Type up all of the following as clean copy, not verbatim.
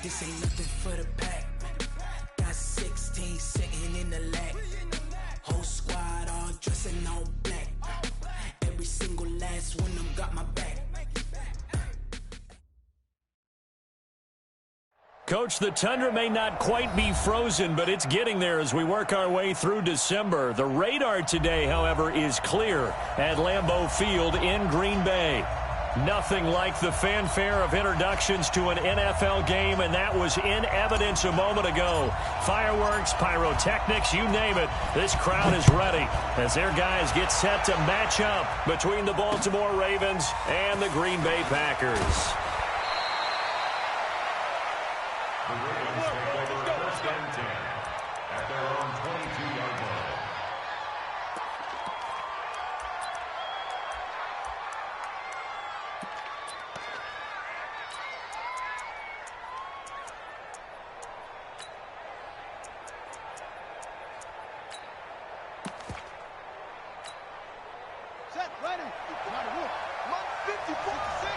This ain't nothing for the pack. Got 16 sitting in the lap. Whole squad all dressing all black. Every single last one of them got my back. Coach, the tundra may not quite be frozen, but it's getting there as we work our way through December. The radar today, however, is clear at Lambeau Field in Green Bay. Nothing like the fanfare of introductions to an NFL game, and that was in evidence a moment ago. Fireworks, pyrotechnics, you name it. This crowd is ready as their guys get set to match up between the Baltimore Ravens and the Green Bay Packers. The Ravens take over first and 10 at their own 22-yard line. Set, ready. 54, 6,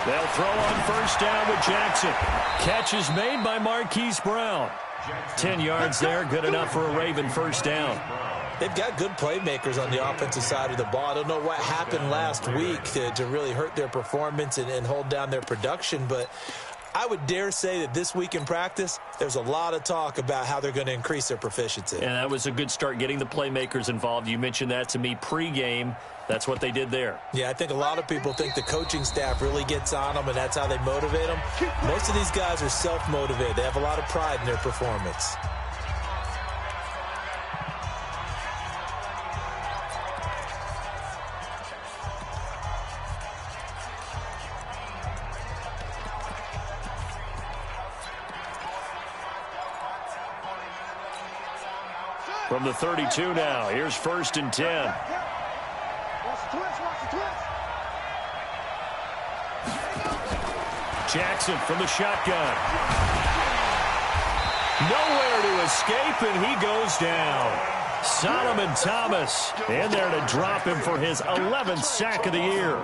They'll throw on first down with Jackson. Catch is made by Marquise Brown. 10 yards there, good enough for a Raven first down. They've got good playmakers on the offensive side of the ball. I don't know what happened last week to really hurt their performance and hold down their production, but I would dare say that this week in practice, there's a lot of talk about how they're going to increase their proficiency. And that was a good start getting the playmakers involved. You mentioned that to me pregame. That's what they did there. Yeah, I think a lot of people think the coaching staff really gets on them, and that's how they motivate them. Most of these guys are self-motivated. They have a lot of pride in their performance. From the 32 now, here's first and 10. Jackson from the shotgun. Nowhere to escape, and he goes down. Solomon Thomas in there to drop him for his 11th sack of the year.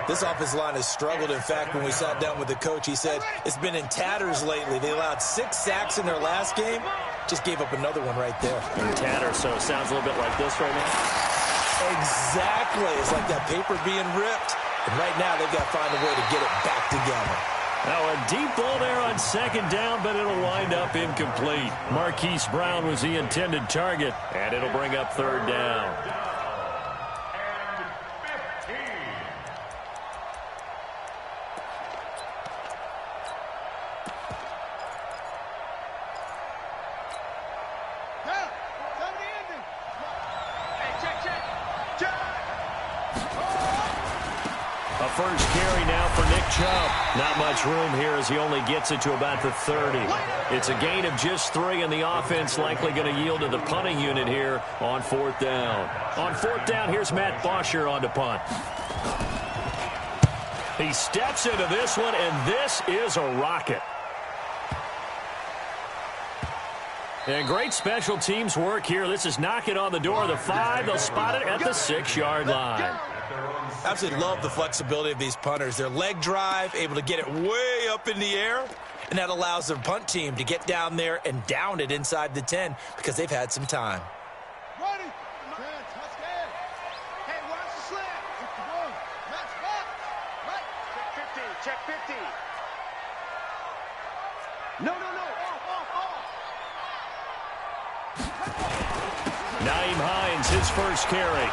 This offensive line has struggled. In fact, when we sat down with the coach, he said it's been in tatters lately. They allowed 6 sacks in their last game. Just gave up another one right there. In tatters, so it sounds a little bit like this right now. Exactly. It's like that paper being ripped. And right now, they've got to find a way to get it back together. Now a deep ball there on second down, but it'll wind up incomplete. Marquise Brown was the intended target, and it'll bring up third down. First carry now for Nick Chubb. Not much room here as he only gets it to about the 30. It's a gain of just 3, and the offense likely going to yield to the punting unit here on fourth down. On fourth down, here's Matt Bosher on to punt. He steps into this one, and this is a rocket. And great special teams work here. This is knocking on the door of the 5. They'll spot it at the 6-yard line. Absolutely love the flexibility of these punters. Their leg drive, able to get it way up in the air, and that allows their punt team to get down there and down it inside the 10 because they've had some time. Ready. Hey, watch the slant. Match back. Right. Check 50. Check 50. No. Nyheim Hines, his first carry.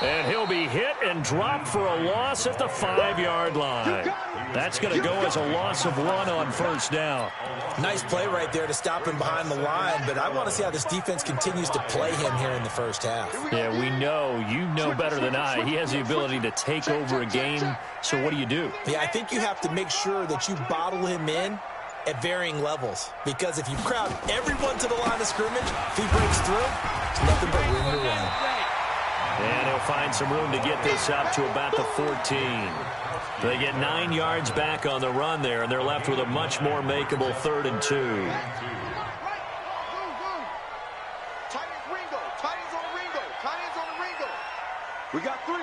And he'll be hit and dropped for a loss at the 5-yard line. That's going to go as a loss of 1 on first down. Nice play right there to stop him behind the line, but I want to see how this defense continues to play him here in the first half. Yeah, we know. You know better than I. He has the ability to take over a game. So what do you do? Yeah, I think you have to make sure that you bottle him in at varying levels, because if you crowd everyone to the line of scrimmage, if he breaks through, there's nothing but room to run. And he'll find some room to get this up to about the 14. They get 9 yards back on the run there, and they're left with a much more makeable 3rd and 2. We got 3.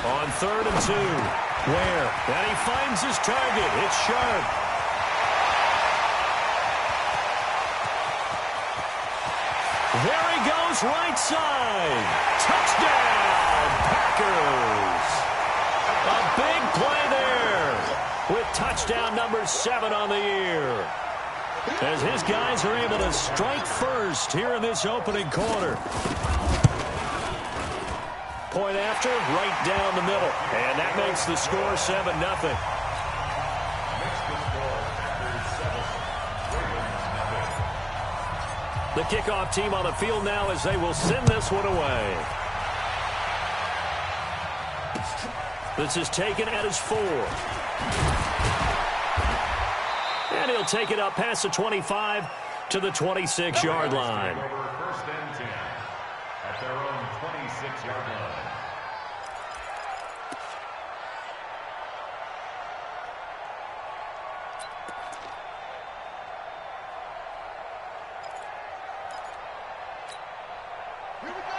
On 3rd and 2, Where? And he finds his target. It's Sharp. There he goes, right side. Touchdown, Packers. A big play there with touchdown number 7 on the year. As his guys are able to strike first here in this opening quarter. Point after, right down the middle. And that makes the score 7-0. The kickoff team on the field now as they will send this one away. This is taken at his 4. And he'll take it up past the 25 to the 26-yard line. First and 10 at their own 26-yard line.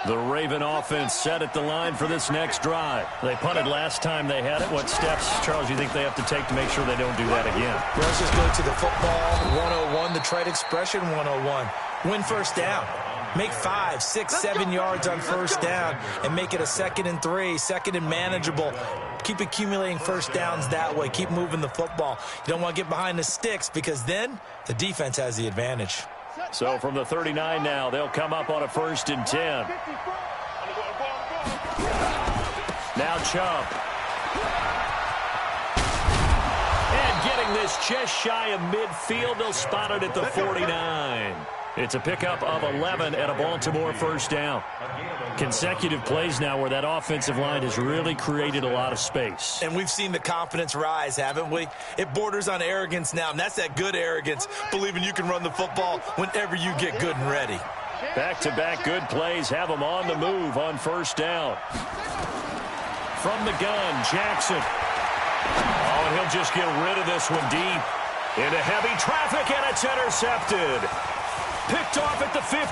The Raven offense set at the line for this next drive. They punted last time they had it. What steps, Charles, you think they have to take to make sure they don't do that again? Well, let's just go to the football 101, the trade expression 101. Win first down. Make 5, 6, 7 yards on first down and make it a 2nd and 3, 2nd and manageable. Keep accumulating first downs that way. Keep moving the football. You don't want to get behind the sticks because then the defense has the advantage. So from the 39 now, they'll come up on a 1st and 10. Now Chubb. And getting this just shy of midfield, they'll spot it at the 49. It's a pickup of 11 at a Baltimore first down. Consecutive plays now where that offensive line has really created a lot of space. And we've seen the confidence rise, haven't we? It borders on arrogance now, and that's that good arrogance, believing you can run the football whenever you get good and ready. Back-to-back good plays have them on the move on first down. From the gun, Jackson. Oh, and he'll just get rid of this one deep. Into heavy traffic, and it's intercepted. Picked off at the 15.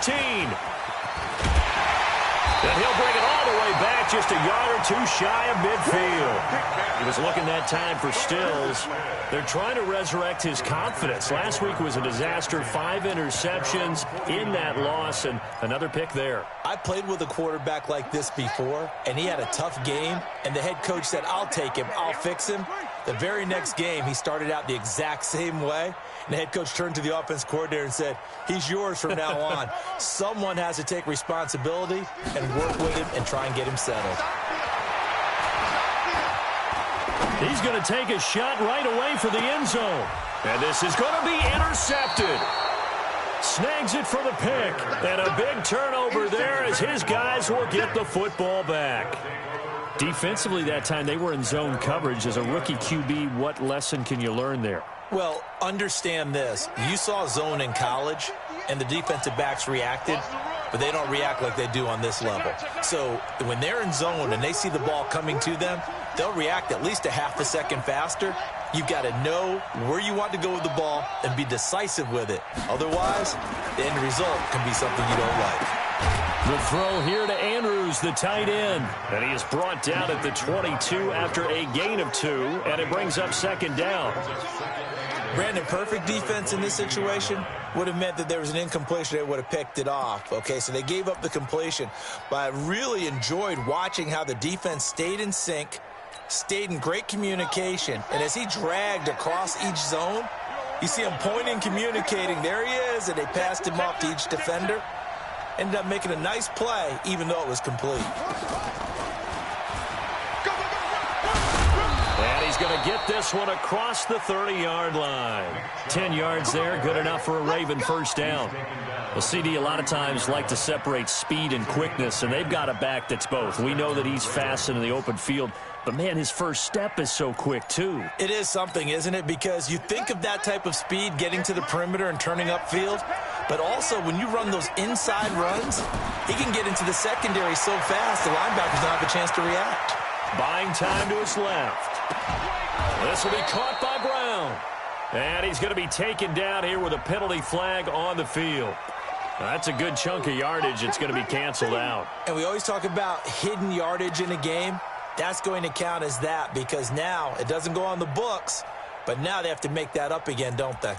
And he'll bring it all the way back, just a yard or 2 shy of midfield. He was looking that time for Stills. They're trying to resurrect his confidence. Last week was a disaster, 5 interceptions in that loss, and another pick there. I played with a quarterback like this before, and he had a tough game, and the head coach said, I'll take him, I'll fix him. The very next game, he started out the exact same way, and the head coach turned to the offense coordinator and said, he's yours from now on. Someone has to take responsibility and work with him and try and get him settled. He's going to take a shot right away for the end zone. And this is going to be intercepted. Snags it for the pick. And a big turnover there as his guys will get the football back. Defensively that time, they were in zone coverage. As a rookie QB, what lesson can you learn there? Well, understand this. You saw zone in college, and the defensive backs reacted, but they don't react like they do on this level. So when they're in zone and they see the ball coming to them, they'll react at least a half a second faster. You've got to know where you want to go with the ball and be decisive with it. Otherwise, the end result can be something you don't like. The throw here to Andrews, the tight end. And he is brought down at the 22 after a gain of 2, and it brings up 2nd down. Brandon, perfect defense in this situation would have meant that there was an incompletion. They would have picked it off. Okay, so they gave up the completion. But I really enjoyed watching how the defense stayed in sync, stayed in great communication. And as he dragged across each zone, you see him pointing, communicating. There he is, and they passed him off to each defender. Ended up making a nice play, even though it was complete. And he's going to get this one across the 30-yard line. 10 yards there, good enough for a Raven first down. Well, CD a lot of times like to separate speed and quickness, and they've got a back that's both. We know that he's fast in the open field, but, man, his first step is so quick, too. It is something, isn't it? Because you think of that type of speed getting to the perimeter and turning upfield, but also when you run those inside runs, he can get into the secondary so fast the linebackers don't have a chance to react. Buying time to his left. This will be caught by Brown. And he's going to be taken down here with a penalty flag on the field. That's a good chunk of yardage. It's going to be canceled out. And we always talk about hidden yardage in a game. That's going to count as that because now it doesn't go on the books, but now they have to make that up again, don't they?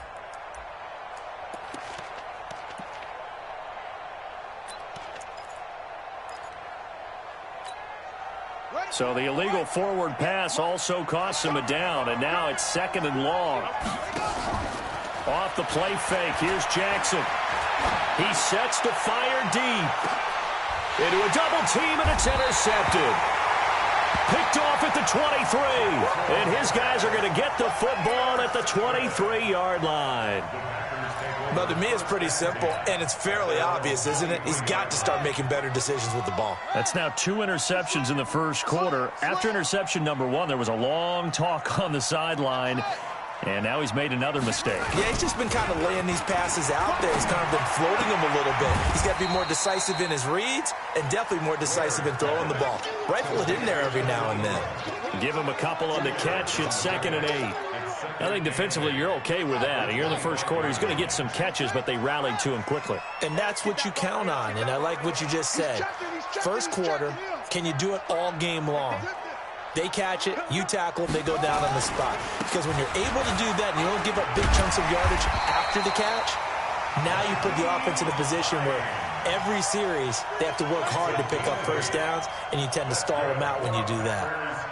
So the illegal forward pass also costs him a down, and now it's 2nd and long. Off the play fake, here's Jackson. He sets to fire deep. Into a double team, and it's intercepted. Picked off at the 23. And his guys are going to get the football at the 23-yard line. Well, to me, it's pretty simple, and it's fairly obvious, isn't it? He's got to start making better decisions with the ball. That's now 2 interceptions in the first quarter. After interception number 1, there was a long talk on the sideline, and now he's made another mistake. Yeah, he's just been kind of laying these passes out there. He's kind of been floating them a little bit. He's got to be more decisive in his reads and definitely more decisive in throwing the ball. Rifle it in there every now and then. Give him a couple on the catch. It's 2nd and 8. I think defensively you're okay with that. Here in the first quarter, he's going to get some catches, but they rallied to him quickly. And that's what you count on, and I like what you just said. First quarter, can you do it all game long? They catch it, you tackle them, they go down on the spot. Because when you're able to do that and you don't give up big chunks of yardage after the catch, now you put the offense in a position where every series they have to work hard to pick up first downs, and you tend to stall them out when you do that.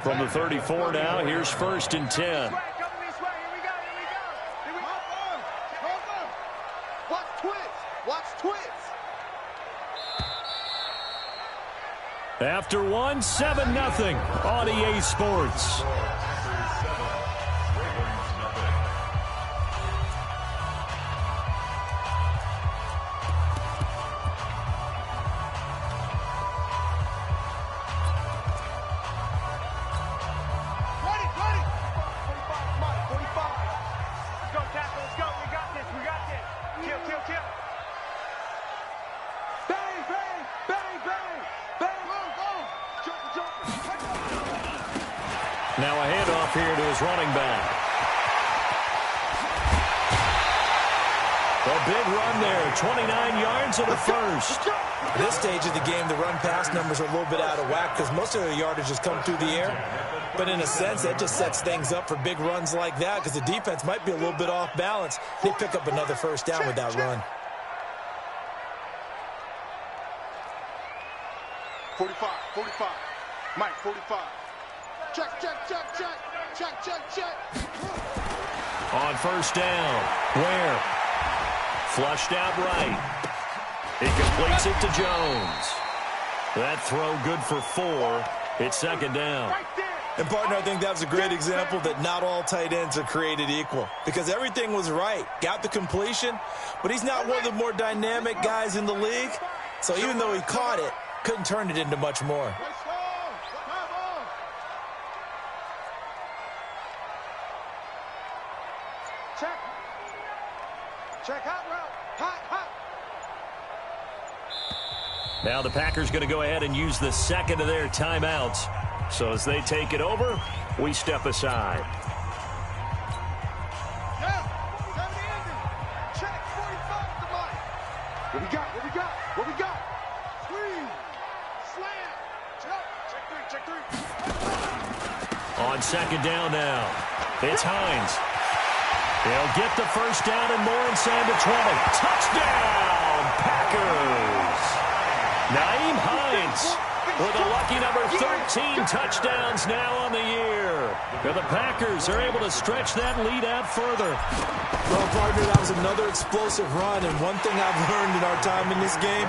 From the 34 now, here's 1st and 10. Watch twits. Watch twits. After 1, 7-0 on EA Sports. Now a handoff here to his running back. A big run there, 29 yards and a first. At this stage of the game, the run-pass numbers are a little bit out of whack because most of the yardage has come through the air. But in a sense, that just sets things up for big runs like that because the defense might be a little bit off balance. They pick up another first down with that run. 45, 45. Mike, 45. Check. On first down, Ware flushed out right. He completes it to Jones. That throw good for 4. It's 2nd down. And, partner, I think that was a great example that not all tight ends are created equal because everything was right. Got the completion, but he's not one of the more dynamic guys in the league. So even though he caught it, couldn't turn it into much more. Check hot route. Hot. Now the Packers going to go ahead and use the 2nd of their timeouts. So as they take it over, we step aside. Yeah, 70 ending. Check 45 to Mike. What we got? Squeeze. Slam. Check 3. On 2nd down now, it's Hines. They'll get the first down and more inside the 20. Touchdown, Packers! Naeem Hines with a lucky number 13 touchdowns now on the year. The Packers are able to stretch that lead out further. Well, partner, that was another explosive run, and one thing I've learned in our time in this game,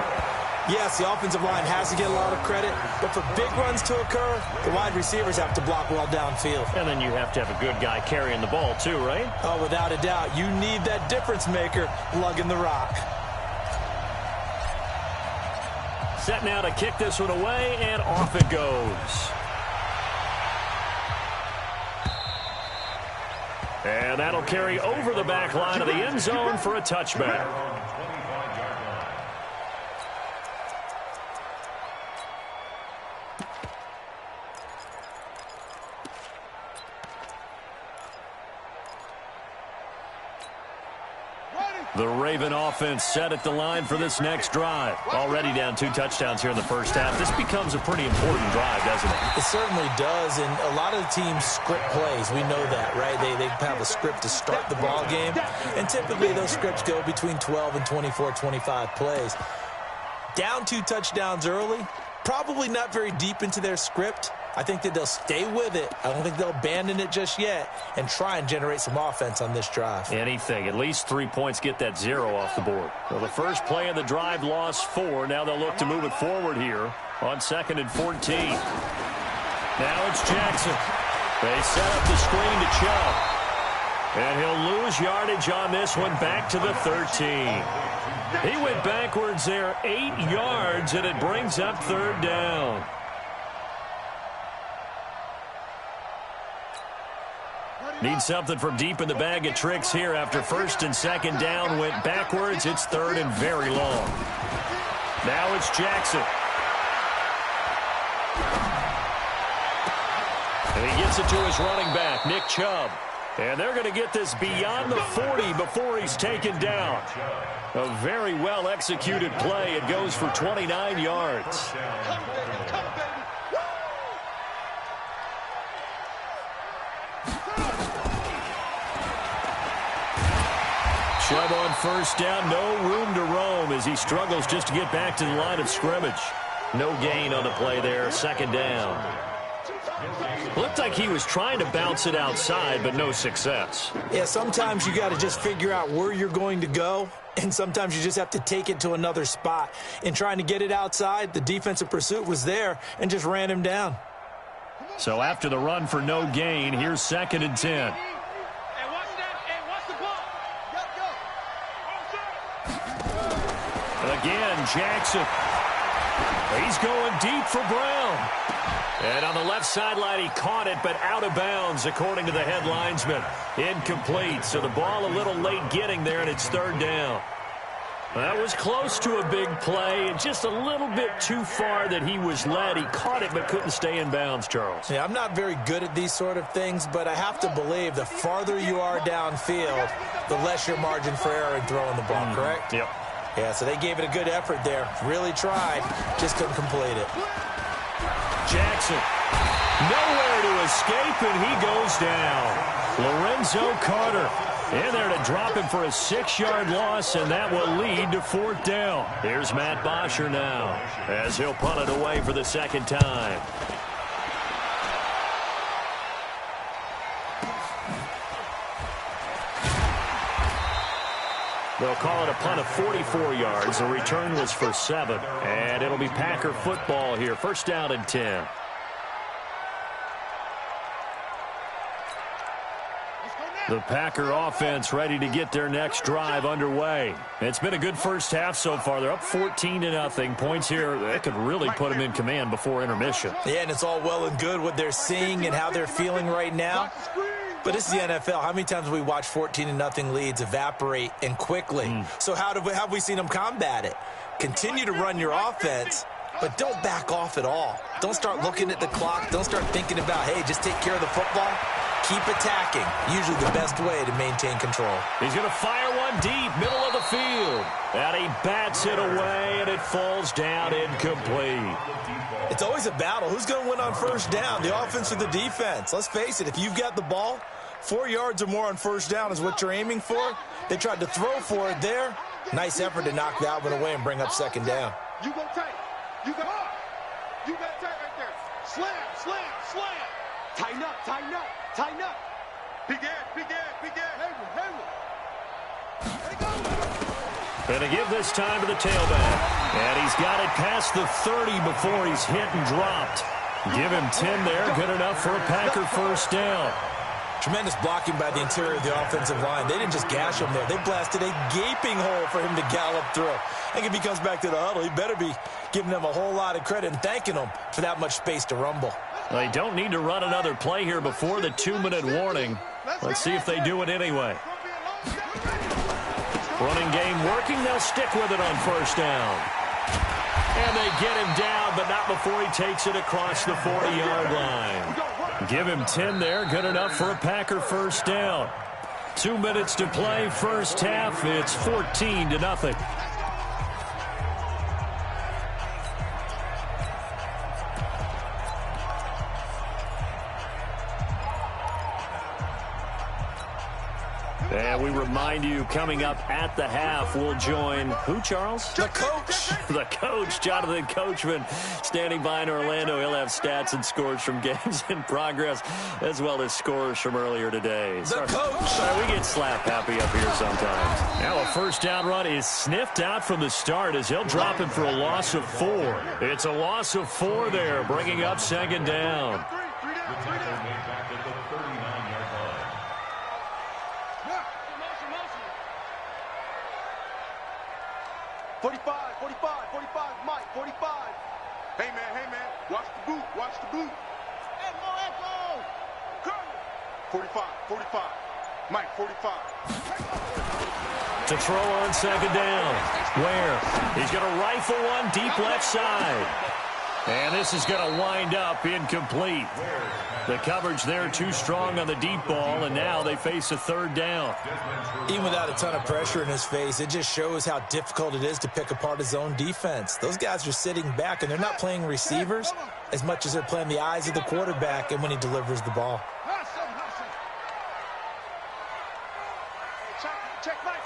yes, the offensive line has to get a lot of credit, but for big runs to occur, the wide receivers have to block well downfield. And then you have to have a good guy carrying the ball too, right? Oh, without a doubt. You need that difference maker lugging the rock. Set now to kick this one away, and off it goes. And that'll carry over the back line of the end zone for a touchback. The Raven offense set at the line for this next drive. Already down 2 touchdowns here in the first half. This becomes a pretty important drive, doesn't it? It certainly does, and a lot of the teams script plays. We know that, right? They have a script to start the ball game, and typically those scripts go between 12 and 24, 25 plays. Down 2 touchdowns early, probably not very deep into their script. I think that they'll stay with it. I don't think they'll abandon it just yet and try and generate some offense on this drive. Anything. At least 3 points, get that 0 off the board. Well, the first play of the drive lost 4. Now they'll look to move it forward here on 2nd and 14. Now it's Jackson. They set up the screen to Chubb. And he'll lose yardage on this one back to the 13. He went backwards there 8 yards, and it brings up 3rd down. Need something from deep in the bag of tricks here after 1st and 2nd down went backwards. It's 3rd and very long. Now it's Jackson. And he gets it to his running back, Nick Chubb. And they're going to get this beyond the 40 before he's taken down. A very well-executed play. It goes for 29 yards. Chubb on 1st down, no room to roam as he struggles just to get back to the line of scrimmage. No gain on the play there, 2nd down. Looked like he was trying to bounce it outside, but no success. Yeah, sometimes you got to just figure out where you're going to go, and sometimes you just have to take it to another spot. In trying to get it outside, the defensive pursuit was there and just ran him down. So after the run for no gain, here's 2nd and 10. Again, Jackson. He's going deep for Brown. And on the left sideline, he caught it, but out of bounds, according to the headlinesman. Incomplete, so the ball a little late getting there, and it's 3rd down. That was close to a big play, and just a little bit too far that he was led. He caught it, but couldn't stay in bounds, Charles. Yeah, I'm not very good at these sort of things, but I have to believe the farther you are downfield, the less your margin for error in throwing the ball, correct? Yep. Yeah, so they gave it a good effort there. Really tried, just couldn't complete it. Jackson, nowhere to escape, and he goes down. Lorenzo Carter in there to drop him for a 6-yard loss, and that will lead to 4th down. Here's Matt Bosher now as he'll punt it away for the 2nd time. They'll call it a punt of 44 yards. The return was for 7. And it'll be Packer football here. 1st down and 10. The Packer offense ready to get their next drive underway. It's been a good first half so far. They're up 14-0. Points here that could really put them in command before intermission. Yeah, and it's all well and good what they're seeing and how they're feeling right now. But this is the NFL. How many times have we watched 14-0 leads evaporate and quickly? So have we seen them combat it? Continue to run your offense, but don't back off at all. Don't start looking at the clock. Don't start thinking about, hey, just take care of the football. Keep attacking. Usually the best way to maintain control. He's going to fire one deep, middle of the field. And he bats it away, and it falls down incomplete. It's always a battle. Who's going to win on 1st down, the offense or the defense? Let's face it, if you've got the ball, 4 yards or more on 1st down is what you're aiming for. They tried to throw for it there. Nice effort to knock that one away and bring up 2nd down. You go tight. You got tight right there. Slam, slam, slam. Tighten up, tighten up, tighten up. Big Ed. Hayward. Going to give this time to the tailback. And he's got it past the 30 before he's hit and dropped. Give him 10 there. Good enough for a Packer 1st down. Tremendous blocking by the interior of the offensive line. They didn't just gash him there. They blasted a gaping hole for him to gallop through. I think if he comes back to the huddle, he better be giving them a whole lot of credit and thanking them for that much space to rumble. They don't need to run another play here before the 2-minute warning. Let's see if they do it anyway. Running game working. They'll stick with it on 1st down. And they get him down, but not before he takes it across the 40-yard line. Give him 10 there. Good enough for a Packer 1st down. 2 minutes to play, first half. It's 14-0. And we remind you, coming up at the half, we'll join who, Charles? The coach. The coach, Jonathan Coachman, standing by in Orlando. He'll have stats and scores from games in progress, as well as scores from earlier today. The coach. Sorry, we get slap happy up here sometimes. Now a first down run is sniffed out from the start as he'll drop it for a loss of 4. It's a loss of 4 there, bringing up second down. The tackle made back at the 39-yard line. 45, Mike, 45. Hey, man, watch the boot. Echo. 45, Mike, 45. To throw on second down. Where? He's going to rifle one deep left side. And this is going to wind up incomplete. The coverage there too strong on the deep ball, and now they face a third down. Even without a ton of pressure in his face, it just shows how difficult it is to pick apart his own defense. Those guys are sitting back, and they're not playing receivers as much as they're playing the eyes of the quarterback and when he delivers the ball. Check Mike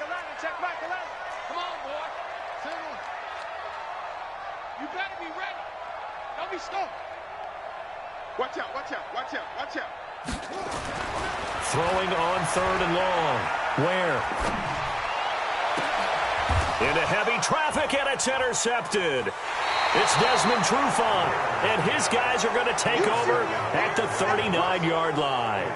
11. Come on, boy. You better be ready. Don't be slow. Watch out. Throwing on third and long. Where? Into heavy traffic, and it's intercepted. It's Desmond Trufant, and his guys are going to take over at the 39-yard line.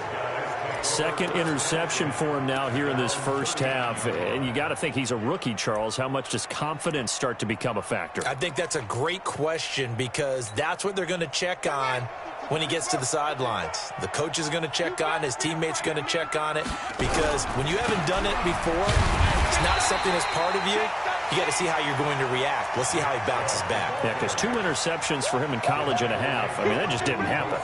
Second interception for him now here in this first half. And you got to think he's a rookie, Charles. How much does confidence start to become a factor? I think that's a great question because that's what they're going to check on when he gets to the sidelines. The coach is going to check on, his teammates are going to check on it, because when you haven't done it before, it's not something that's part of you. You got to see how you're going to react. Let's see how he bounces back. Yeah, because 2 interceptions for him in college and a half. I mean, that just didn't happen.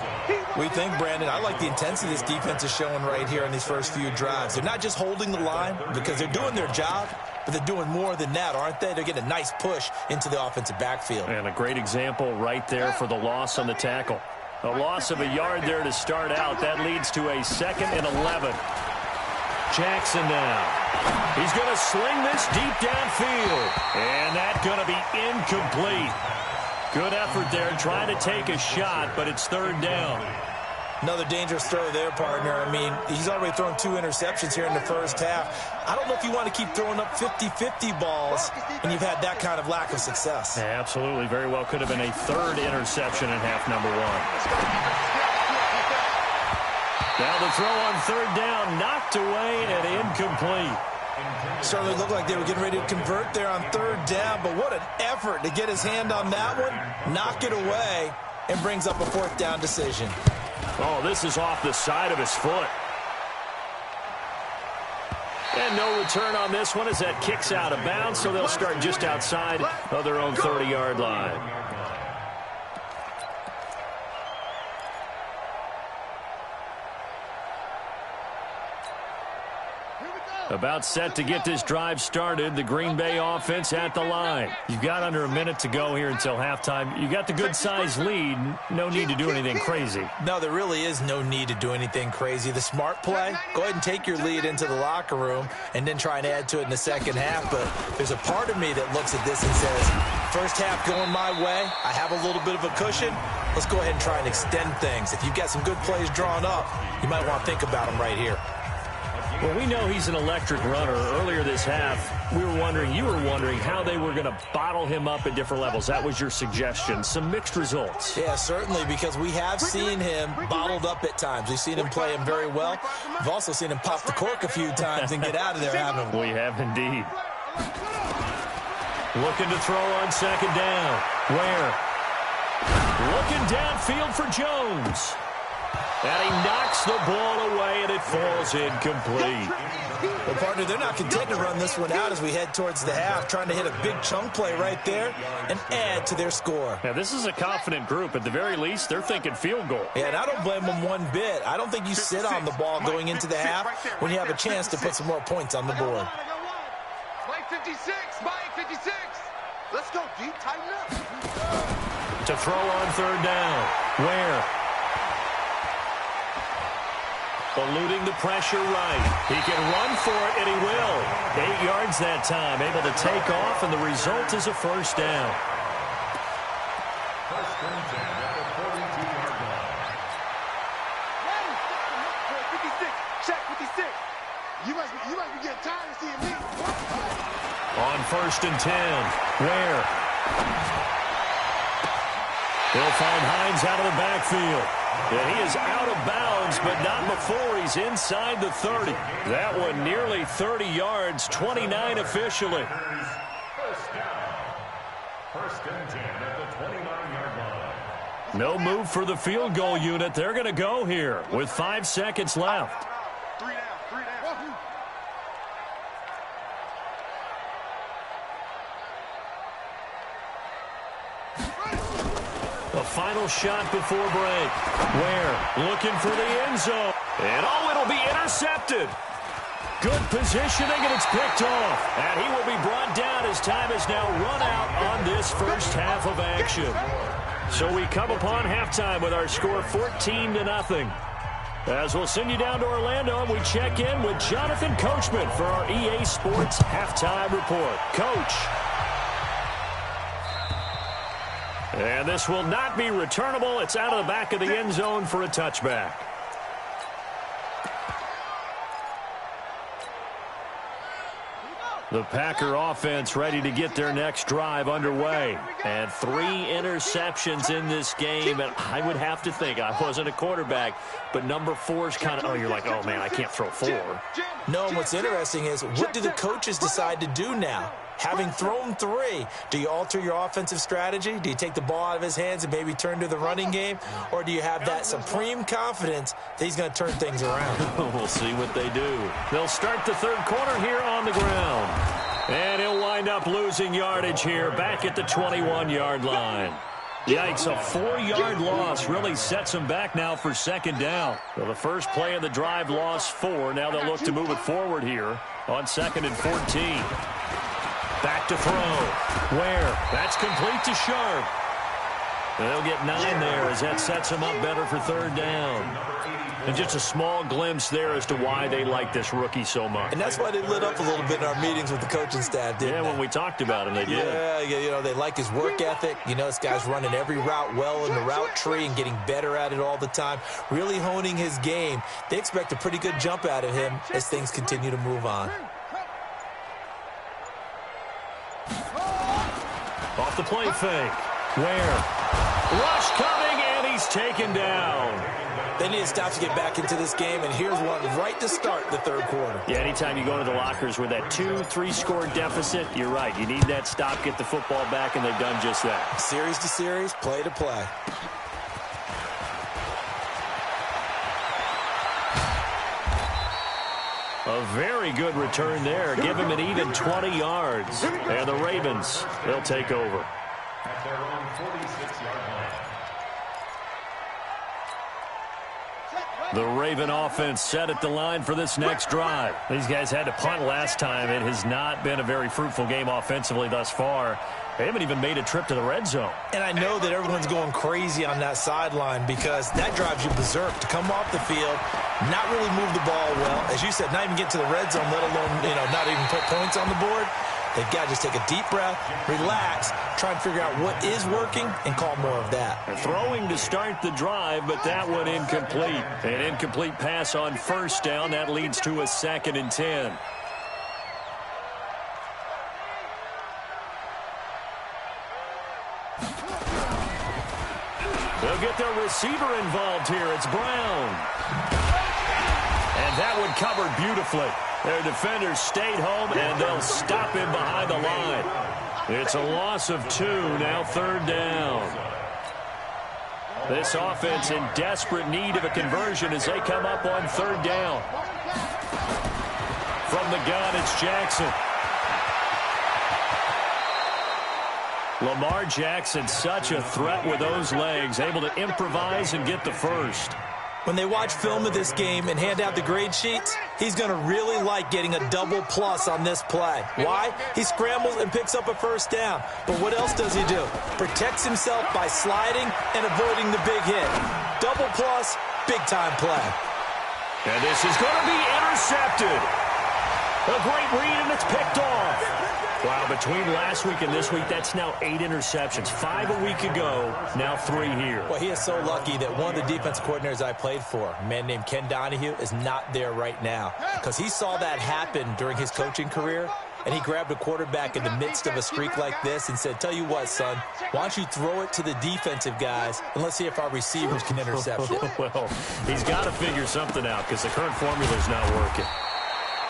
We think, Brandon, I like the intensity this defense is showing right here in these first few drives. They're not just holding the line because they're doing their job, but they're doing more than that, aren't they? They're getting a nice push into the offensive backfield. And a great example right there for the loss on the tackle. A loss of a yard there to start out. That leads to a 2nd and 11. Jackson now. He's going to sling this deep downfield. And that's going to be incomplete. Good effort there trying to take a shot, but it's third down. Another dangerous throw there, partner. I mean, he's already thrown 2 interceptions here in the first half. I don't know if you want to keep throwing up 50-50 balls when you've had that kind of lack of success. Yeah, absolutely. Very well could have been a 3rd interception in half number 1. Now the throw on third down, knocked away and incomplete. Certainly looked like they were getting ready to convert there on third down, but what an effort to get his hand on that one, knock it away, and brings up a 4th down decision. Oh, this is off the side of his foot. And no return on this one as that kicks out of bounds, so they'll start just outside of their own 30-yard line. About set to get this drive started. The Green Bay offense at the line. You've got under a minute to go here until halftime. You got the good-sized lead. No need to do anything crazy. No, there really is no need to do anything crazy. The smart play, go ahead and take your lead into the locker room and then try and add to it in the second half. But there's a part of me that looks at this and says, first half going my way. I have a little bit of a cushion. Let's go ahead and try and extend things. If you've got some good plays drawn up, you might want to think about them right here. Well, we know he's an electric runner. Earlier this half, you were wondering how they were going to bottle him up at different levels. That was your suggestion. Some mixed results. Yeah, certainly, because we have seen him bottled up at times. We've seen him play him very well. We've also seen him pop the cork a few times and get out of there, haven't we? We have indeed. Looking to throw on second down. Where? Looking downfield for Jones. And he knocks the ball away, and it falls incomplete. Well, partner, they're not content to run this one out as we head towards the half, trying to hit a big chunk play right there and add to their score. Yeah, this is a confident group. At the very least, they're thinking field goal. Yeah, and I don't blame them one bit. I don't think you sit on the ball going into the half when you have a chance to put some more points on the board. Mike 56, Mike 56. Let's go, D. Tighten up. To throw on third down. Ware. Eluding the pressure right. He can run for it, and he will. 8 yards that time. Able to take off, and the result is a first down. First and 10 at the 42-yard line. 56, check 56. You must be getting tired of seeing me. On first and 10. Ware. He'll find Hines out of the backfield. And he is out of bounds, but not before he's inside the 30. That one nearly 30 yards, 29 officially. First down. First and 10 at the 29-yard line. No move for the field goal unit. They're going to go here with 5 seconds left. 3 down, 3 down. The final shot before break. Ware looking for the end zone. And it'll be intercepted. Good positioning, and it's picked off. And he will be brought down as time is now run out on this first half of action. So we come upon halftime with our score 14-0. As we'll send you down to Orlando, and we check in with Jonathan Coachman for our EA Sports Halftime Report. Coach. And this will not be returnable. It's out of the back of the end zone for a touchback. The Packer offense ready to get their next drive underway. And 3 interceptions in this game. And I would have to think, I wasn't a quarterback, but number 4 is kind of, you're like, oh, man, I can't throw 4. No, and what's interesting is, what do the coaches decide to do now? Having thrown 3, do you alter your offensive strategy? Do you take the ball out of his hands and maybe turn to the running game? Or do you have that supreme confidence that he's going to turn things around? We'll see what they do. They'll start the third quarter here on the ground. And he'll wind up losing yardage here back at the 21-yard line. Yikes, a 4-yard loss really sets them back now for second down. Well, the first play of the drive lost 4. Now they'll look to move it forward here on 2nd and 14. Back to throw. Ware. That's complete to Sharp. They'll get 9 there as that sets them up better for third down. And just a small glimpse there as to why they like this rookie so much. And that's why they lit up a little bit in our meetings with the coaching staff, didn't they? When we talked about him, they did. Yeah, they like his work ethic. You know, this guy's running every route well in the route tree and getting better at it all the time, really honing his game. They expect a pretty good jump out of him as things continue to move on. Off the play fake. Ware. Rush coming, and he's taken down. They need to stop to get back into this game, and here's one right to start the third quarter. Yeah, anytime you go into the lockers with that 2-3 score deficit, you're right. You need that stop, get the football back, and they've done just that. Series to series, play to play. A very good return there. Give him an even 20 yards. And the Ravens, they'll take over. At their own 46-yard line. The Raven offense set at the line for this next drive. These guys had to punt last time. It has not been a very fruitful game offensively thus far. They haven't even made a trip to the red zone. And I know that everyone's going crazy on that sideline because that drives you berserk to come off the field, not really move the ball well. As you said, not even get to the red zone, let alone, not even put points on the board. They've got to just take a deep breath, relax, try and figure out what is working, and call more of that. They're throwing to start the drive, but that one incomplete. An incomplete pass on first down. That leads to a 2nd and 10. They'll get their receiver involved here. It's Brown. And that one covered beautifully. Their defenders stayed home, and they'll stop him behind the line. It's a loss of 2, now third down. This offense in desperate need of a conversion as they come up on third down. From From the gun, it's Jackson. Lamar Jackson, such a threat with those legs, able to improvise and get the first. When they watch film of this game and hand out the grade sheets, he's going to really like getting a double plus on this play. Why? He scrambles and picks up a first down. But what else does he do? Protects himself by sliding and avoiding the big hit. Double plus, big-time play. And this is going to be intercepted. A great read, and it's picked off. Wow, between last week and this week, that's now 8 interceptions. 5 a week ago, now 3 here. Well, he is so lucky that one of the defense coordinators I played for, a man named Ken Donahue, is not there right now. Because he saw that happen during his coaching career, and he grabbed a quarterback in the midst of a streak like this and said, tell you what, son, why don't you throw it to the defensive guys, and let's see if our receivers can intercept it. Well, he's got to figure something out because the current formula is not working.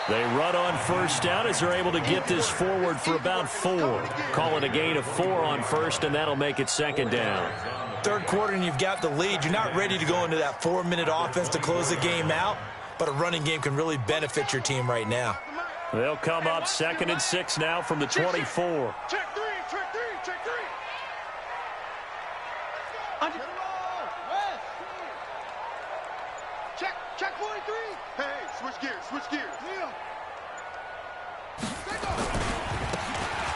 They run on first down as they're able to get this forward for about 4. Call it a gain of 4 on first, and that'll make it second down. Third quarter, and you've got the lead. You're not ready to go into that 4-minute offense to close the game out, but a running game can really benefit your team right now. They'll come up 2nd and 6 now from the 24. Check 3, check 3, check 3. Check 43. Hey, switch gears, switch gears.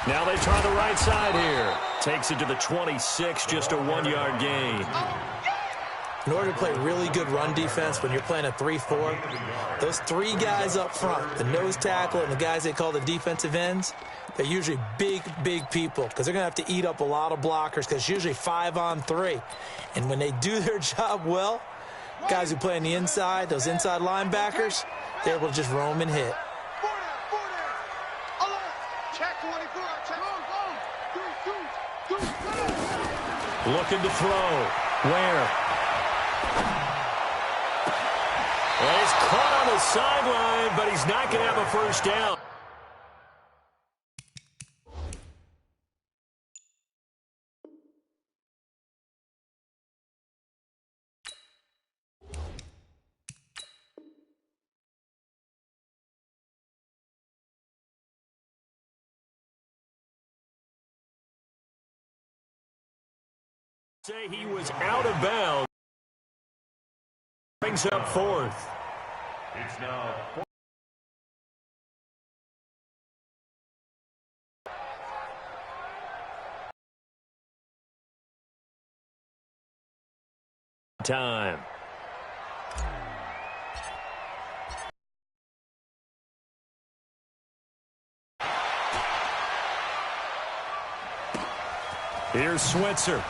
Now they try the right side here. Takes it to the 26, just a 1-yard gain. In order to play really good run defense when you're playing a 3-4, those 3 guys up front, the nose tackle and the guys they call the defensive ends, they're usually big, big people because they're going to have to eat up a lot of blockers because it's usually 5 on 3. And when they do their job well, guys who play on the inside, those inside linebackers, they're able to just roam and hit. Looking to throw. Where? Well, he's caught on the sideline, but he's not going to have a first down. Say he was out of bounds. Brings up 4th. It's now time. Here's Switzer.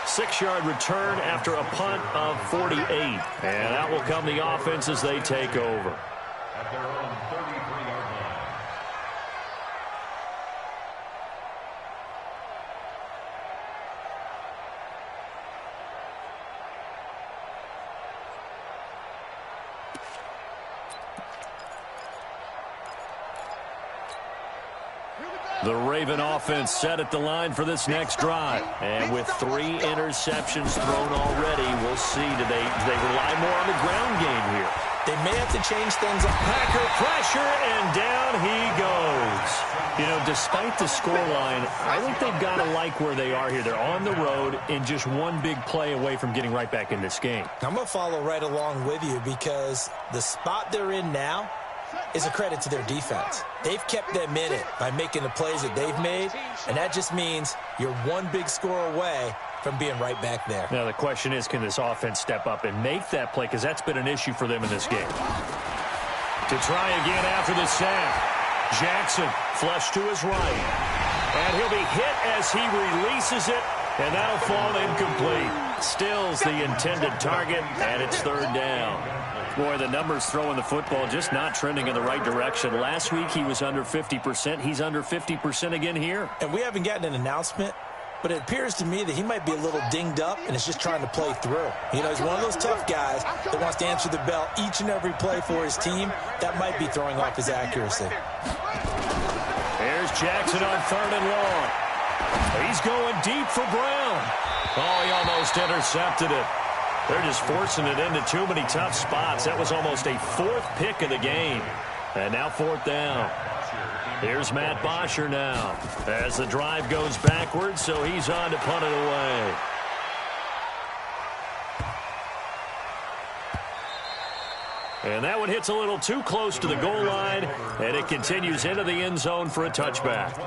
6-yard return after a punt of 48. And out will come the offense as they take over. at their own 33-yard line. The Raven offense set at the line for this next drive. And with 3 interceptions thrown already, we'll see. Do they rely more on the ground game here? They may have to change things up. Packer pressure, and down he goes. You know, despite the scoreline, I think they've got to like where they are here. They're on the road and just one big play away from getting right back in this game. I'm going to follow right along with you because the spot they're in now is a credit to their defense. They've kept them in it by making the plays that they've made, and that just means you're one big score away from being right back there. Now, the question is, can this offense step up and make that play? Because that's been an issue for them in this game. To try again after the sack. Jackson flush to his right. And he'll be hit as he releases it, and that'll fall incomplete. Stills the intended target, and it's 3rd down. Boy, the numbers throwing the football just not trending in the right direction. Last week he was under 50%. He's under 50% again here. And we haven't gotten an announcement, but it appears to me that he might be a little dinged up and is just trying to play through. You know, he's one of those tough guys that wants to answer the bell each and every play for his team. That might be throwing off his accuracy. There's Jackson on 3rd and long. He's going deep for Brown. Oh, he almost intercepted it. They're just forcing it into too many tough spots. That was almost a fourth pick of the game. And now fourth down. Here's Matt Bosher now as the drive goes backwards, so he's on to punt it away. And that one hits a little too close to the goal line, and it continues into the end zone for a touchback.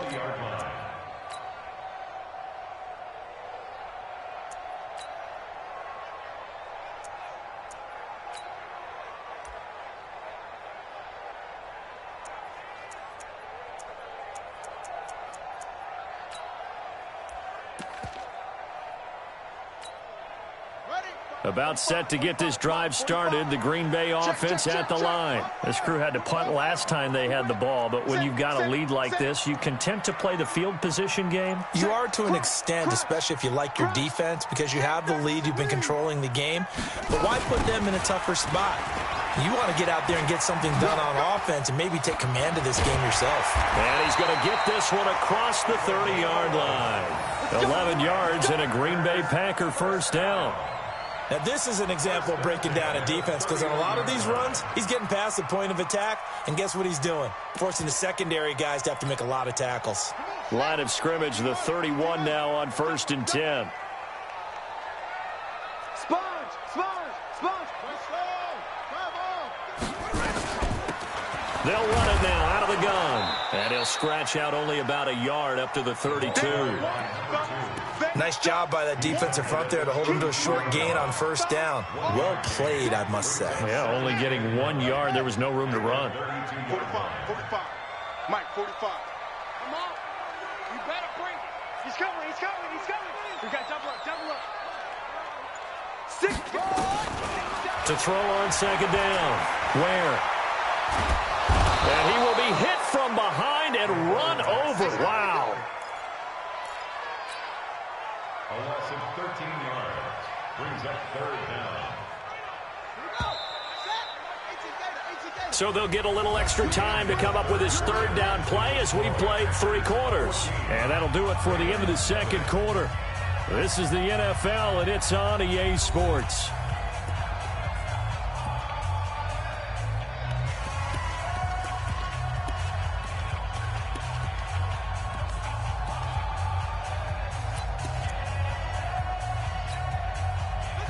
About set to get this drive started, the Green Bay offense at the line. This crew had to punt last time they had the ball, but when you've got a lead like this, you content to play the field position game? You are to an extent, especially if you like your defense, because you have the lead, you've been controlling the game. But why put them in a tougher spot? You want to get out there and get something done on offense and maybe take command of this game yourself. And he's going to get this one across the 30-yard line. 11 yards and a Green Bay Packer first down. Now, this is an example of breaking down a defense, because on a lot of these runs, he's getting past the point of attack, and guess what he's doing? Forcing the secondary guys to have to make a lot of tackles. Line of scrimmage, the 31 now on 1st and 10. Sponge, sponge, sponge. They'll run it now out of the gun. And he'll scratch out only about a yard up to the 32. Nice job by that defensive front there to hold him to a short gain on first down. Well played, I must say. Yeah, only getting 1 yard. There was no room to run. 45. Mike, 45. Come on. You better bring it. He's coming. We got double up. 6. To throw on second down. Where? And he will be hit from behind and run over. Wow. A loss of 13 yards. Brings up third down. So they'll get a little extra time to come up with his third down play as we played 3 quarters. And that'll do it for the end of the second quarter. This is the NFL, and it's on EA Sports.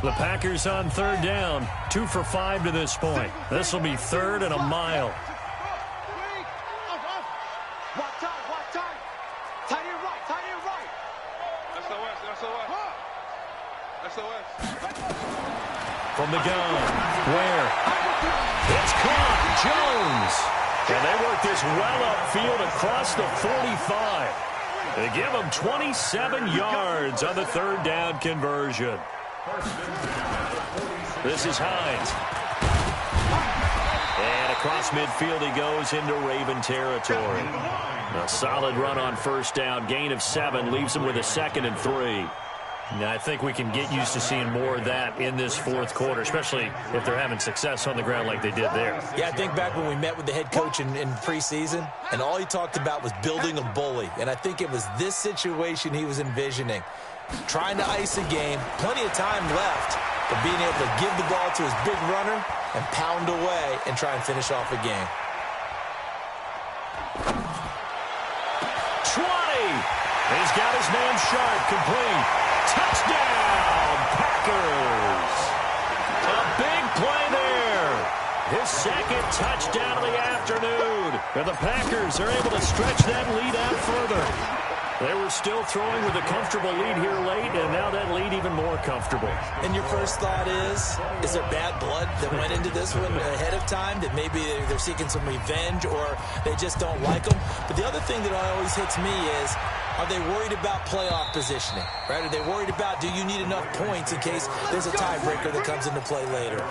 The Packers on third down, 2 for 5 to this point. This will be 3rd and a mile. What time? Tight end right. SOS. From the gun, where? It's caught, Jones. And they work this well upfield across the 45. They give them 27 yards on the third down conversion. This is Hines. And across midfield he goes into Raven territory. A solid run on first down. Gain of 7 leaves him with a 2nd and 3. Now, I think we can get used to seeing more of that in this fourth quarter, especially if they're having success on the ground like they did there. Yeah, I think back when we met with the head coach in preseason, and all he talked about was building a bully. And I think it was this situation he was envisioning. Trying to ice a game, plenty of time left, but being able to give the ball to his big runner and pound away and try and finish off a game. 20! He's got his man Sharp, complete. Touchdown, Packers! A big play there. His 2nd touchdown of the afternoon. And the Packers are able to stretch that lead out further. They were still throwing with a comfortable lead here late, and now that lead even more comfortable. And your first thought is there bad blood that went into this one ahead of time, that maybe they're seeking some revenge or they just don't like them? But the other thing that always hits me is, are they worried about playoff positioning? Right? Are they worried about, do you need enough points in case there's a tiebreaker that comes into play later?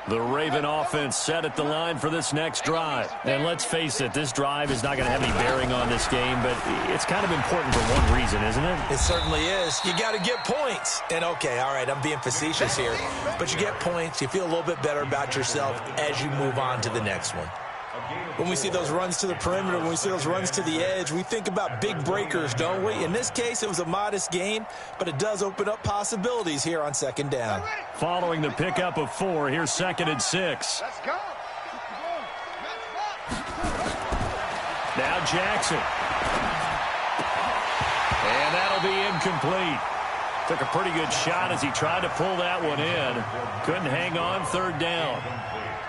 The Raven offense set at the line for this next drive. And let's face it, this drive is not going to have any bearing on this game, but it's kind of important for one reason, isn't it? It certainly is. You got to get points. And, okay, all right, I'm being facetious here, but you get points. You feel a little bit better about yourself as you move on to the next one. When we see those runs to the perimeter, when we see those runs to the edge, we think about big breakers, don't we? In this case, it was a modest gain, but it does open up possibilities here on second down. Following the pickup of 4, here's 2nd and 6. Let's go. Now Jackson. And that'll be incomplete. Took a pretty good shot as he tried to pull that one in. Couldn't hang on, 3rd down.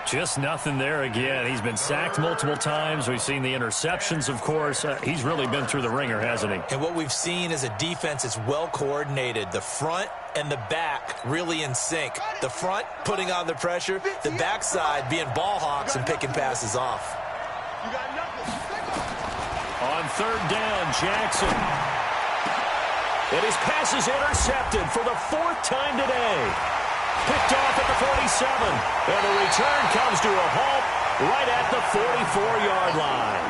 Just nothing there again. He's been sacked multiple times. We've seen the interceptions, of course. He's really been through the ringer, hasn't he? And what we've seen is a defense that's well coordinated. The front and the back really in sync. The front putting on the pressure, the backside being ball hawks and picking passes off. On 3rd down, Jackson. And his pass is intercepted for the 4th time today. Picked off at the 47. And the return comes to a halt right at the 44-yard line.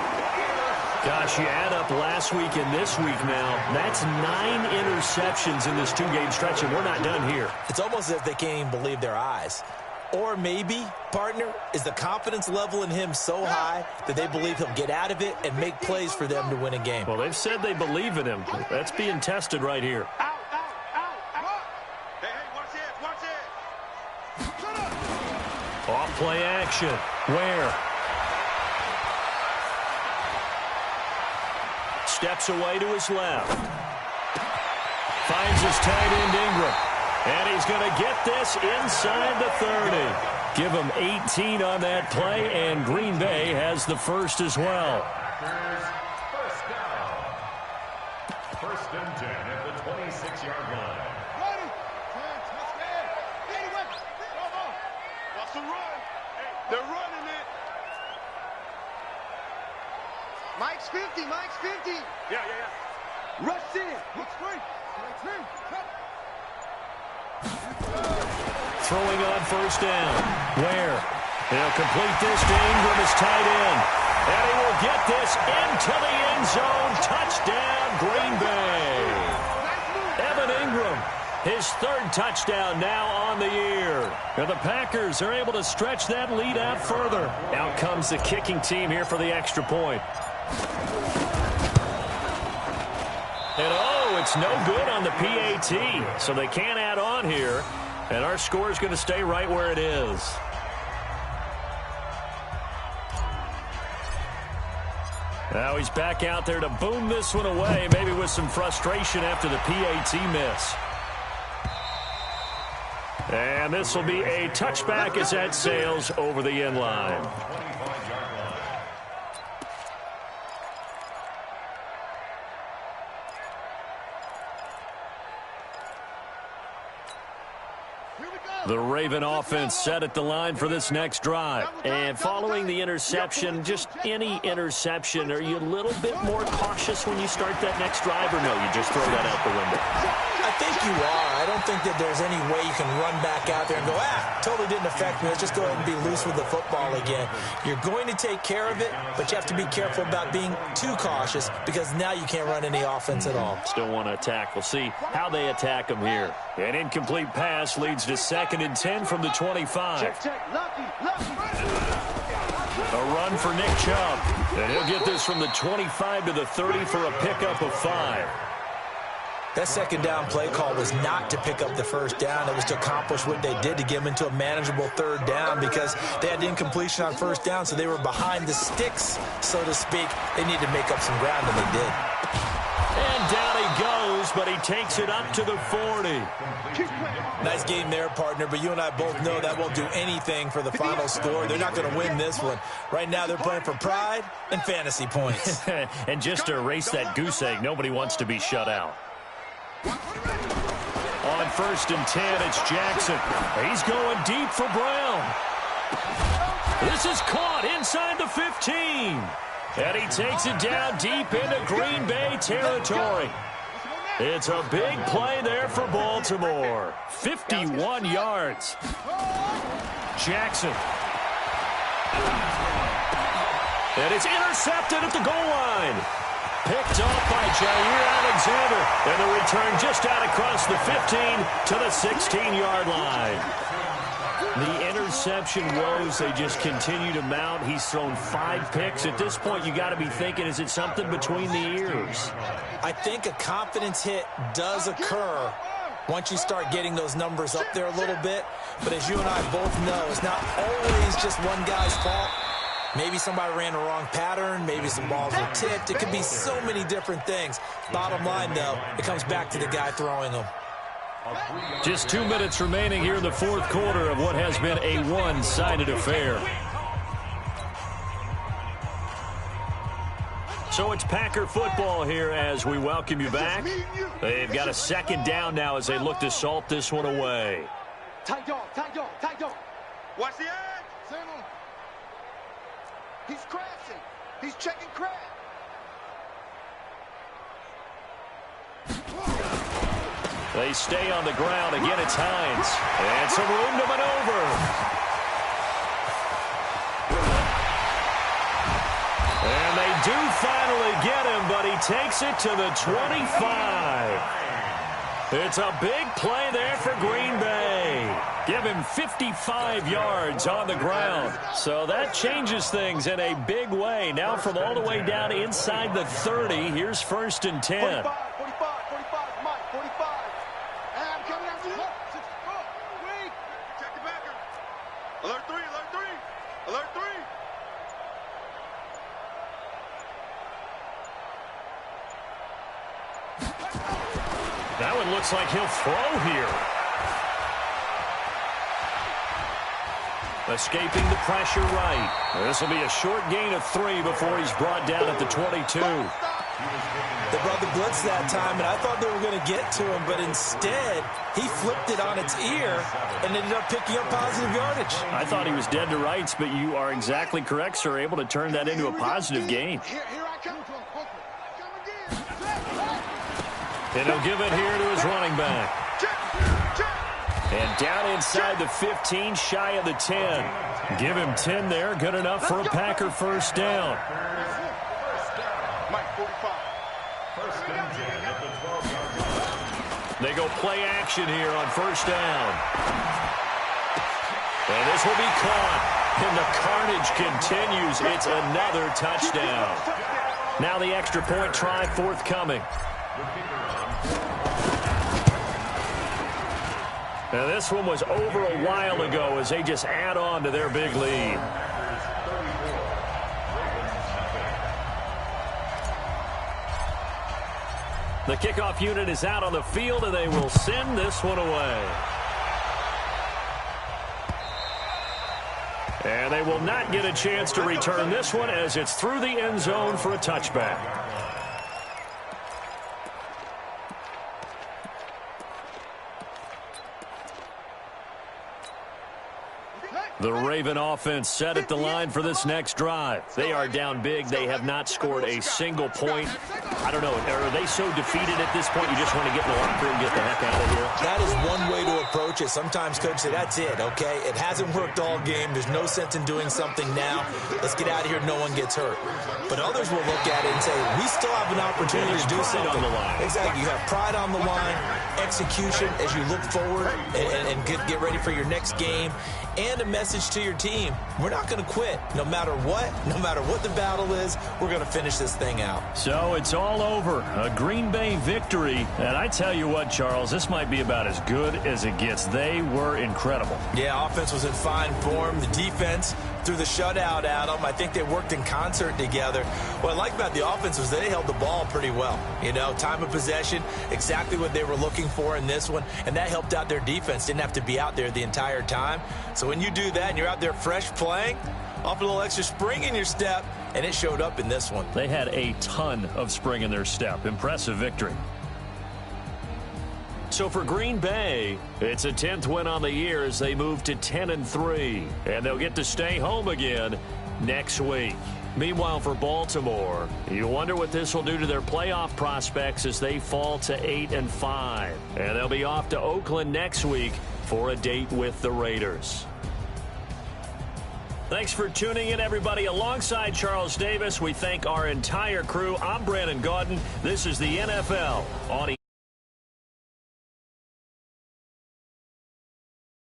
Gosh, you add up last week and this week now. That's 9 interceptions in this 2-game stretch, and we're not done here. It's almost as if they can't even believe their eyes. Or maybe, partner, is the confidence level in him so high that they believe he'll get out of it and make plays for them to win a game. Well, they've said they believe in him. That's being tested right here. Out. Hey, watch it. Shut up. Off play action. Where? Steps away to his left. Finds his tight end Ingram. And he's going to get this inside the 30. Give him 18 on that play, and Green Bay has the first as well. First down. 1st and 10 at the 26-yard line. Ready. Watch the run. They're running it. Mike's 50. Yeah. Rush in. Looks free. Throwing on 1st down. Where? He'll complete this to Ingram, his tight end. And he will get this into the end zone. Touchdown, Green Bay. Evan Ingram, his 3rd touchdown now on the year. And the Packers are able to stretch that lead out further. Out comes the kicking team here for the extra point. And it's no good on the PAT, so they can't add on here. And our score is going to stay right where it is. Now he's back out there to boom this one away, maybe with some frustration after the PAT miss. And this will be a touchback as that sails over the end line. The Raven offense set at the line for this next drive. And following the interception, just any interception, are you a little bit more cautious when you start that next drive, or no, you just throw that out the window? I think you are. I don't think that there's any way you can run back out there and go, totally didn't affect me. Let's just go ahead and be loose with the football again. You're going to take care of it, but you have to be careful about being too cautious because now you can't run any offense at all. Still want to attack. We'll see how they attack them here. An incomplete pass leads to 2nd and 10 from the 25. A run for Nick Chubb. And he'll get this from the 25 to the 30 for a pickup of 5. That 2nd down play call was not to pick up the 1st down. It was to accomplish what they did to get them into a manageable 3rd down because they had incompletion on 1st down, so they were behind the sticks, so to speak. They needed to make up some ground, and they did. And down he goes, but he takes it up to the 40. Nice game there, partner, but you and I both know that won't do anything for the final score. They're not going to win this one. Right now they're playing for pride and fantasy points. And just to erase that goose egg, nobody wants to be shut out. On 1st and 10, it's Jackson. He's going deep for Brown. This is caught inside the 15. And he takes it down deep into Green Bay territory. It's a big play there for Baltimore. 51 yards. Jackson. And it's intercepted at the goal line. Picked off by Jair Alexander. And the return just out across the 15 to the 16-yard line. The interception interception woes, they just continue to mount. He's thrown 5 picks. At this point, you got to be thinking, is it something between the ears? I think a confidence hit does occur once you start getting those numbers up there a little bit. But as you and I both know, it's not always just one guy's fault. Maybe somebody ran the wrong pattern. Maybe some balls were tipped. It could be so many different things. Bottom line, though, it comes back to the guy throwing them. Just 2 minutes remaining here in the fourth quarter of what has been a one-sided affair. So it's Packer football here as we welcome you back. They've got a second down now as they look to salt this one away. Tight dog, tight dog, tight dog. Watch the edge. He's crashing. He's checking crash. They stay on the ground. Again, it's Hines. And some room to maneuver. And they do finally get him, but he takes it to the 25. It's a big play there for Green Bay. Give him 55 yards on the ground. So that changes things in a big way. Now from all the way down inside the 30, here's 1st and 10. 45, Mike, 45. And I'm coming after you. Wait. Check the backer. Alert 3, alert 3. Alert 3. That one looks like he'll throw here. Escaping the pressure right. This will be a short gain of 3 before he's brought down at the 22. They brought the blitz that time, and I thought they were going to get to him, but instead, he flipped it on its ear and ended up picking up positive yardage. I thought he was dead to rights, but you are exactly correct, sir. Able to turn that into a positive gain. Here I come. And he'll give it here to his running back. And down inside the 15, shy of the 10. Give him 10 there. Good enough for a Packer first down. Mike, 45. First and 10 at the 12-yard line. They go play action here on first down. And this will be caught. And the carnage continues. It's another touchdown. Now the extra point try forthcoming. Now this one was over a while ago as they just add on to their big lead. The kickoff unit is out on the field, and they will send this one away. And they will not get a chance to return this one as it's through the end zone for a touchback. The Raven offense set at the line for this next drive. They are down big. They have not scored a single point. I don't know. Are they so defeated at this point you just want to get in the locker room and get the heck out of here? That is one way to approach it. Sometimes coach say, that's it, okay? It hasn't worked all game. There's no sense in doing something now. Let's get out of here. No one gets hurt. But others will look at it and say, we still have an opportunity to do something. On the line. Exactly. You have pride on the line, execution as you look forward and get ready for your next game, and a message to your team. We're not going to quit. No matter what the battle is, we're going to finish this thing out. So it's all over. A Green Bay victory. And I tell you what, Charles, this might be about as good as it gets. They were incredible. Yeah, offense was in fine form. The defense threw the shutout at them. I think they worked in concert together. What I like about the offense was they held the ball pretty well. You know, time of possession, exactly what they were looking for in this one, and that helped out their defense. Didn't have to be out there the entire time. So when you do that and you're out there fresh playing, off a little extra spring in your step, and it showed up in this one. They had a ton of spring in their step. Impressive victory. So for Green Bay, it's a 10th win on the year as they move to 10-3, and they'll get to stay home again next week. Meanwhile, for Baltimore, you wonder what this will do to their playoff prospects as they fall to 8-5, and they'll be off to Oakland next week for a date with the Raiders. Thanks for tuning in, everybody. Alongside Charles Davis, we thank our entire crew. I'm Brandon Gaudin. This is the NFL on